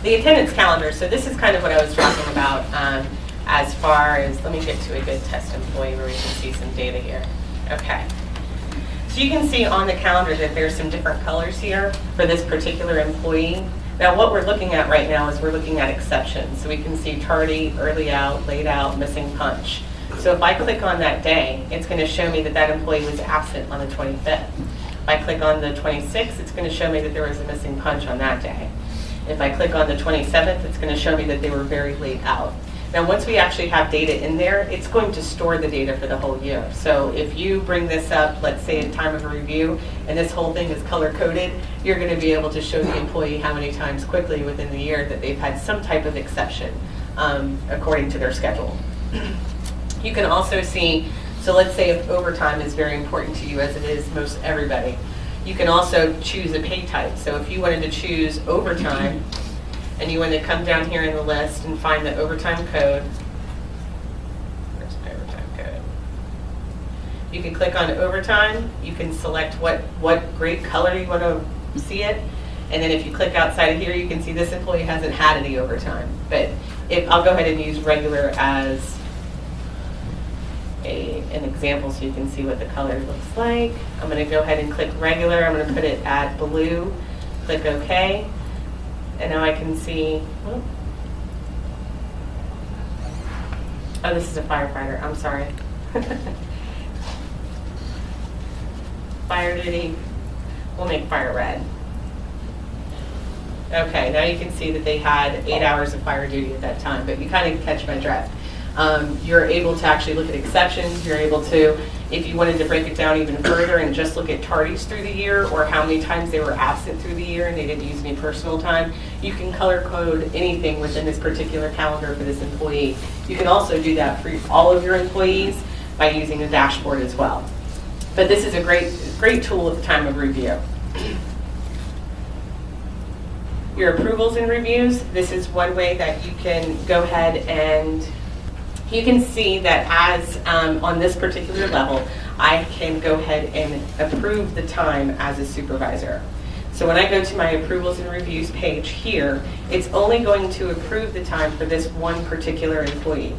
The attendance calendar, so this is kind of what I was talking about as far as, let me get to a good test employee where we can see some data here. Okay. So you can see on the calendar that there's some different colors here for this particular employee. Now what we're looking at right now is we're looking at exceptions. So we can see tardy, early out, late out, missing punch. So if I click on that day, it's going to show me that that employee was absent on the 25th. If I click on the 26th, it's going to show me that there was a missing punch on that day. If I click on the 27th, it's going to show me that they were very late out. Now once we actually have data in there, it's going to store the data for the whole year. So if you bring this up, let's say at time of a review, and this whole thing is color-coded, you're going to be able to show the employee how many times quickly within the year that they've had some type of exception according to their schedule. You can also see, so let's say if overtime is very important to you, as it is most everybody, you can also choose a pay type. So if you wanted to choose overtime, and you want to come down here in the list and find the overtime code. Where's my overtime code? You can click on overtime. You can select what grade color you want to see it. And then if you click outside of here, you can see this employee hasn't had any overtime. But I'll go ahead and use regular as an example so you can see what the color looks like. I'm going to go ahead and click regular. I'm going to put it at blue. Click OK. And now I can see, oh, this is a firefighter, I'm sorry. Fire duty, we'll make fire red. Okay, now you can see that they had 8 hours of fire duty at that time, but you kind of catch my drift. You're able to actually look at exceptions. You're able to, if you wanted to break it down even further and just look at tardies through the year or how many times they were absent through the year and they didn't use any personal time, you can color code anything within this particular calendar for this employee. You can also do that for all of your employees by using a dashboard as well. But this is a great tool at the time of review. Your approvals and reviews, this is one way that you can go ahead and you can see that as on this particular level, I can go ahead and approve the time as a supervisor. So when I go to my approvals and reviews page here, it's only going to approve the time for this one particular employee.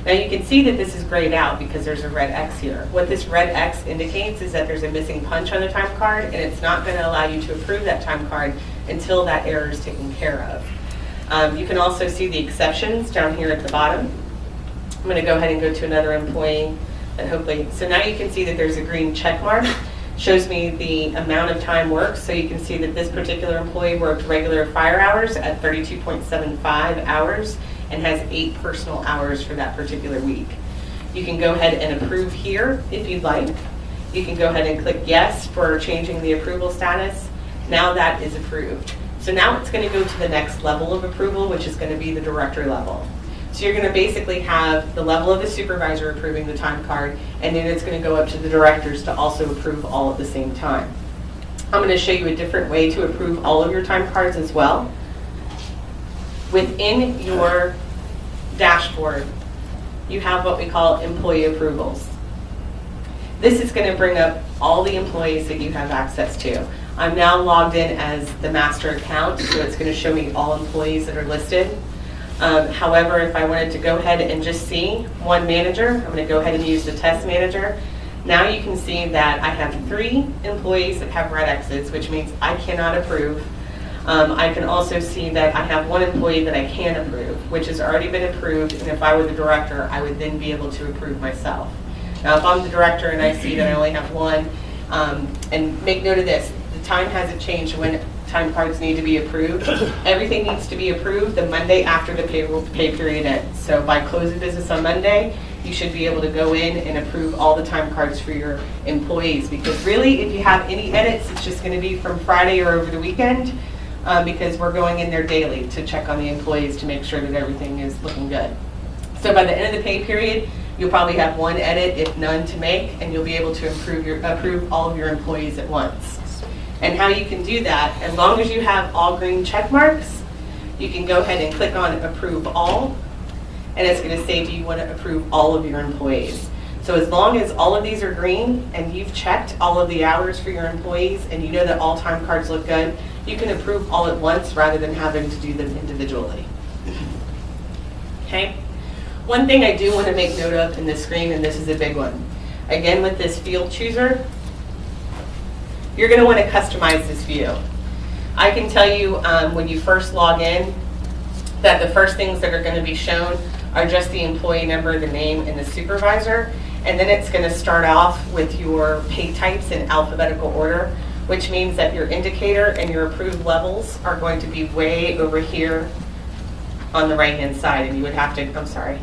Now you can see that this is grayed out because there's a red X here. What this red X indicates is that there's a missing punch on the time card and it's not going to allow you to approve that time card until that error is taken care of. You can also see the exceptions down here at the bottom. I'm going to go ahead and go to another employee and hopefully, so now you can see that there's a green check mark. Shows me the amount of time worked, so you can see that this particular employee worked regular fire hours at 32.75 hours and has 8 personal hours for that particular week. You can go ahead and approve here if you'd like. You can go ahead and click yes for changing the approval status. Now that is approved. So now it's going to go to the next level of approval, which is going to be the director level. So you're going to basically have the level of the supervisor approving the time card, and then it's going to go up to the directors to also approve all at the same time. I'm going to show you a different way to approve all of your time cards as well. Within your dashboard, you have what we call employee approvals. This is going to bring up all the employees that you have access to. I'm now logged in as the master account, so it's going to show me all employees that are listed. However, if I wanted to go ahead and just see one manager, I'm going to go ahead and use the test manager. Now you can see that I have 3 employees that have red X's, which means I cannot approve. I can also see that I have 1 employee that I can approve, which has already been approved, and if I were the director, I would then be able to approve myself. Now if I'm the director and I see that I only have 1, and make note of this, the time hasn't changed when time cards need to be approved. Everything needs to be approved the Monday after the pay period ends. So by close of business on Monday, you should be able to go in and approve all the time cards for your employees. Because really, if you have any edits, it's just going to be from Friday or over the weekend because we're going in there daily to check on the employees to make sure that everything is looking good. So by the end of the pay period, you'll probably have 1 edit, if none, to make, and you'll be able to approve all of your employees at once. And how you can do that, as long as you have all green check marks, you can go ahead and click on Approve All, and it's going to say, do you want to approve all of your employees? So as long as all of these are green and you've checked all of the hours for your employees and you know that all time cards look good, you can approve all at once rather than having to do them individually. Okay? One thing I do want to make note of in this screen, and this is a big one. Again, with this field chooser, you're going to want to customize this view. I can tell you when you first log in that the first things that are going to be shown are just the employee number, the name, and the supervisor. And then it's going to start off with your pay types in alphabetical order, which means that your indicator and your approved levels are going to be way over here on the right-hand side. And you would have to, I'm sorry,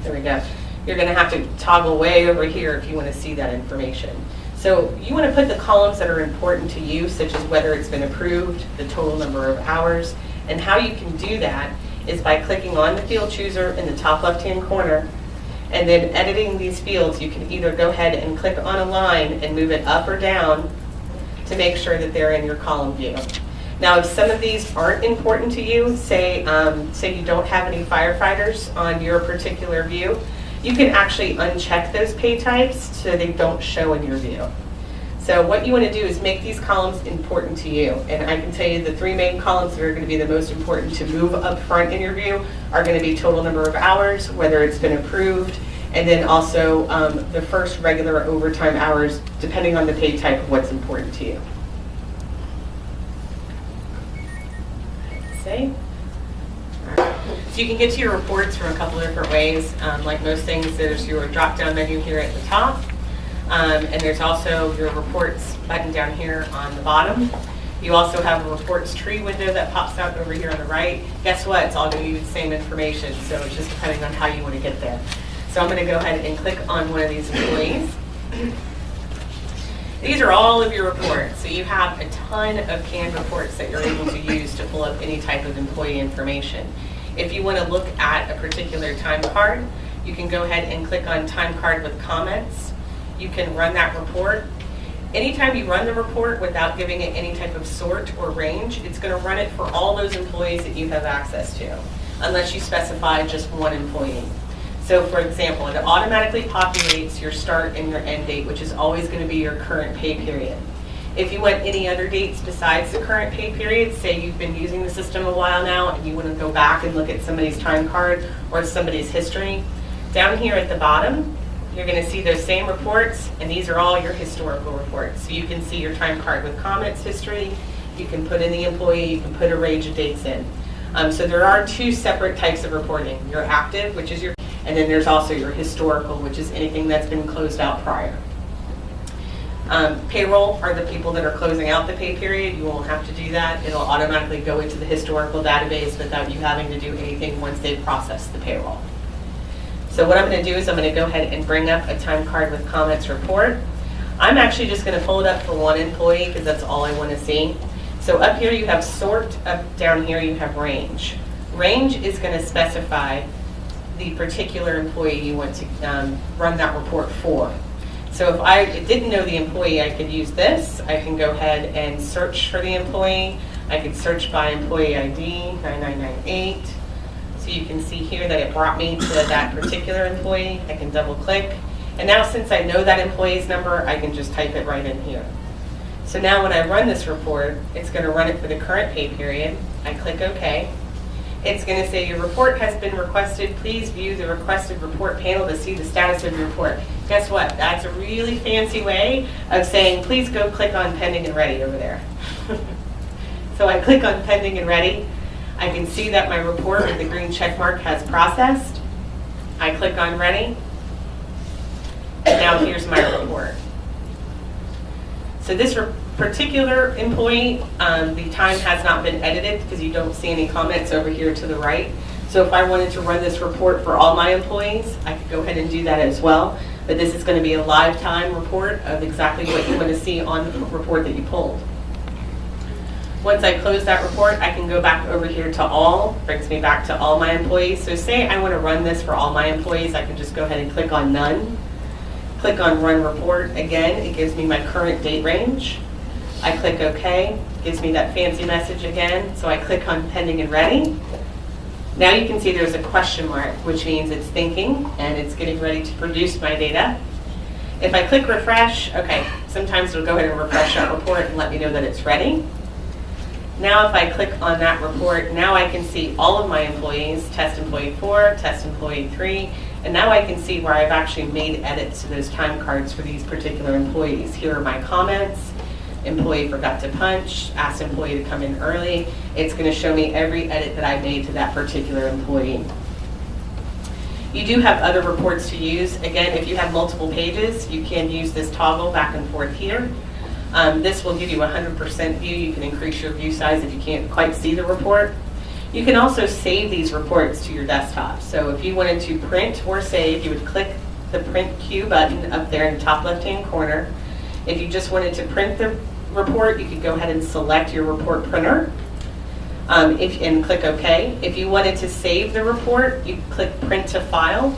there we go. You're going to have to toggle way over here if you want to see that information. So you want to put the columns that are important to you, such as whether it's been approved, the total number of hours, and how you can do that is by clicking on the field chooser in the top left-hand corner, and then editing these fields. You can either go ahead and click on a line and move it up or down to make sure that they're in your column view. Now, if some of these aren't important to you, say you don't have any firefighters on your particular view, you can actually uncheck those pay types so they don't show in your view. So what you want to do is make these columns important to you. And I can tell you the three main columns that are going to be the most important to move up front in your view are going to be total number of hours, whether it's been approved, and then also the first regular overtime hours, depending on the pay type of what's important to you. Save. So you can get to your reports from a couple of different ways. Like most things, there's your drop-down menu here at the top. And there's also your reports button down here on the bottom. You also have a reports tree window that pops out over here on the right. Guess what? It's all going to be the same information, so it's just depending on how you want to get there. So I'm going to go ahead and click on one of these employees. These are all of your reports. So you have a ton of canned reports that you're able to use to pull up any type of employee information. If you want to look at a particular time card, you can go ahead and click on time card with comments. You can run that report. Anytime you run the report without giving it any type of sort or range, it's going to run it for all those employees that you have access to, unless you specify just one employee. So for example, it automatically populates your start and your end date, which is always going to be your current pay period. If you want any other dates besides the current pay period, say you've been using the system a while now and you want to go back and look at somebody's time card or somebody's history, down here at the bottom, you're going to see those same reports, and these are all your historical reports. So you can see your time card with comments history, you can put in the employee, you can put a range of dates in. So there are two separate types of reporting. Your active, which is your, and then there's also your historical, which is anything that's been closed out prior. Payroll are the people that are closing out the pay period. You won't have to do that. It'll automatically go into the historical database without you having to do anything once they've processed the payroll. So what I'm going to do is I'm going to go ahead and bring up a time card with comments report. I'm actually just going to pull it up for one employee because that's all I want to see. So up here you have sort, up down here you have range. Range is going to specify the particular employee you want to run that report for. So if I didn't know the employee, I could use this. I can go ahead and search for the employee. I could search by employee ID 9998. So you can see here that it brought me to that particular employee. I can double click. And now since I know that employee's number, I can just type it right in here. So now when I run this report, it's going to run it for the current pay period. I click OK. It's going to say your report has been requested. Please view the requested report panel to see the status of your report. Guess what? That's a really fancy way of saying, please go click on pending and ready over there. So I click on pending and ready. I can see that my report with the green check mark has processed. I click on ready. And now here's my report. So this particular employee, the time has not been edited because you don't see any comments over here to the right. So if I wanted to run this report for all my employees, I could go ahead and do that as well. But this is going to be a live time report of exactly what you want to see on the report that you pulled. Once I close that report, I can go back over here to all, brings me back to all my employees. So say I want to run this for all my employees, I can just go ahead and click on none. Click on run report. Again, it gives me my current date range. I click OK, gives me that fancy message again. So I click on pending and ready. Now you can see there's a question mark, which means it's thinking and it's getting ready to produce my data. If I click refresh, okay, sometimes it'll go ahead and refresh that report and let me know that it's ready. Now if I click on that report, now I can see all of my employees, test employee 4, test employee 3, and now I can see where I've actually made edits to those time cards for these particular employees. Here are my comments. Employee forgot to punch, asked employee to come in early. It's going to show me every edit that I made to that particular employee. You do have other reports to use. Again, if you have multiple pages, you can use this toggle back and forth here. This will give you 100% view. You can increase your view size if you can't quite see the report. You can also save these reports to your desktop. So if you wanted to print or save, you would click the Print Q button up there in the top left-hand corner. If you just wanted to print the report, you could go ahead and select your report printer and click OK. If you wanted to save the report, you click Print to File,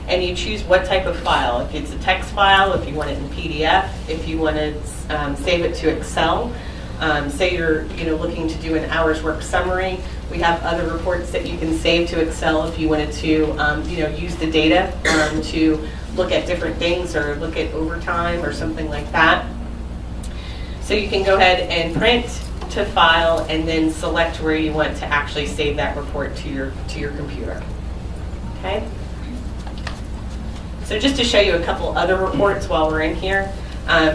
and you choose what type of file. If it's a text file, if you want it in PDF, if you want to save it to Excel. Say you're looking to do an hour's work summary. We have other reports that you can save to Excel if you wanted to use the data to look at different things or look at overtime or something like that. So you can go ahead and print to file and then select where you want to actually save that report to your computer. Okay? So just to show you a couple other reports while we're in here,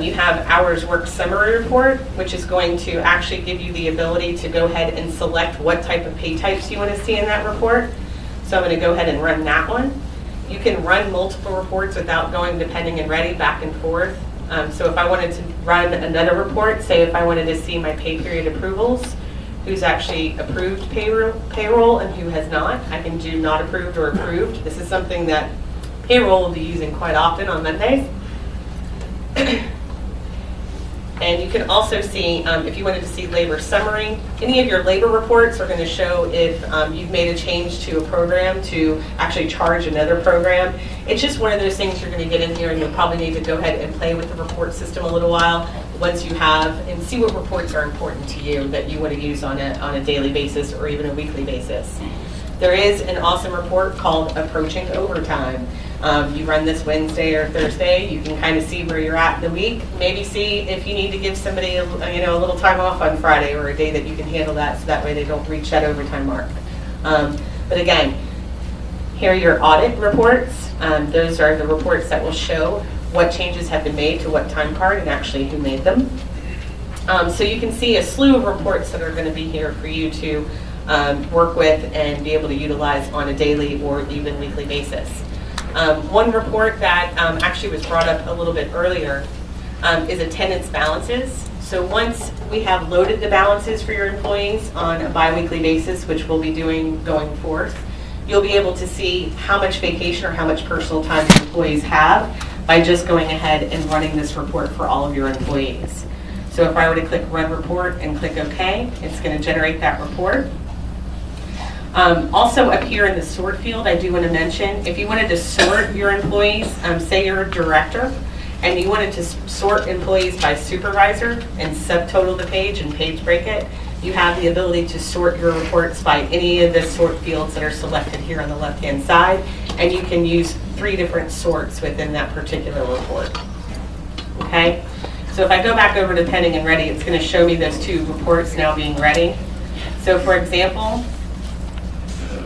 you have hours work summary report, which is going to actually give you the ability to go ahead and select what type of pay types you want to see in that report. So I'm going to go ahead and run that one. You can run multiple reports without going to pending and ready back and forth. So if I wanted to run another report, say if I wanted to see my pay period approvals, who's actually approved payroll and who has not, I can do not approved or approved. This is something that payroll will be using quite often on Mondays. And you can also see, if you wanted to see labor summary, any of your labor reports are going to show if you've made a change to a program to actually charge another program. It's just one of those things you're going to get in here, and you'll probably need to go ahead and play with the report system a little while once you have, and see what reports are important to you that you want to use on a daily basis or even a weekly basis. There is an awesome report called Approaching Overtime. You run this Wednesday or Thursday, you can kind of see where you're at in the week, maybe see if you need to give somebody a little time off on Friday or a day that you can handle that, so that way they don't reach that overtime mark. But again, here are your audit reports. Those are the reports that will show what changes have been made to what time card and actually who made them. So you can see a slew of reports that are going to be here for you to work with and be able to utilize on a daily or even weekly basis. One report that actually was brought up a little bit earlier is attendance balances. So once we have loaded the balances for your employees on a bi-weekly basis, which we'll be doing going forth, you'll be able to see how much vacation or how much personal time your employees have by just going ahead and running this report for all of your employees. So if I were to click Run Report and click OK, it's going to generate that report. Also up here in the sort field, I do want to mention, if you wanted to sort your employees, say you're a director, and you wanted to sort employees by supervisor and subtotal the page and page break it, you have the ability to sort your reports by any of the sort fields that are selected here on the left-hand side, and you can use 3 different sorts within that particular report. Okay? So if I go back over to pending and ready, it's going to show me those 2 reports now being ready. So for example,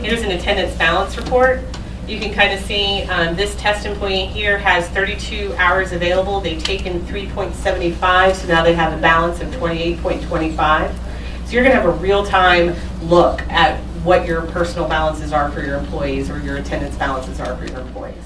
here's an attendance balance report. You can kind of see this test employee here has 32 hours available. They've taken 3.75, so now they have a balance of 28.25. So you're going to have a real-time look at what your personal balances are for your employees or your attendance balances are for your employees.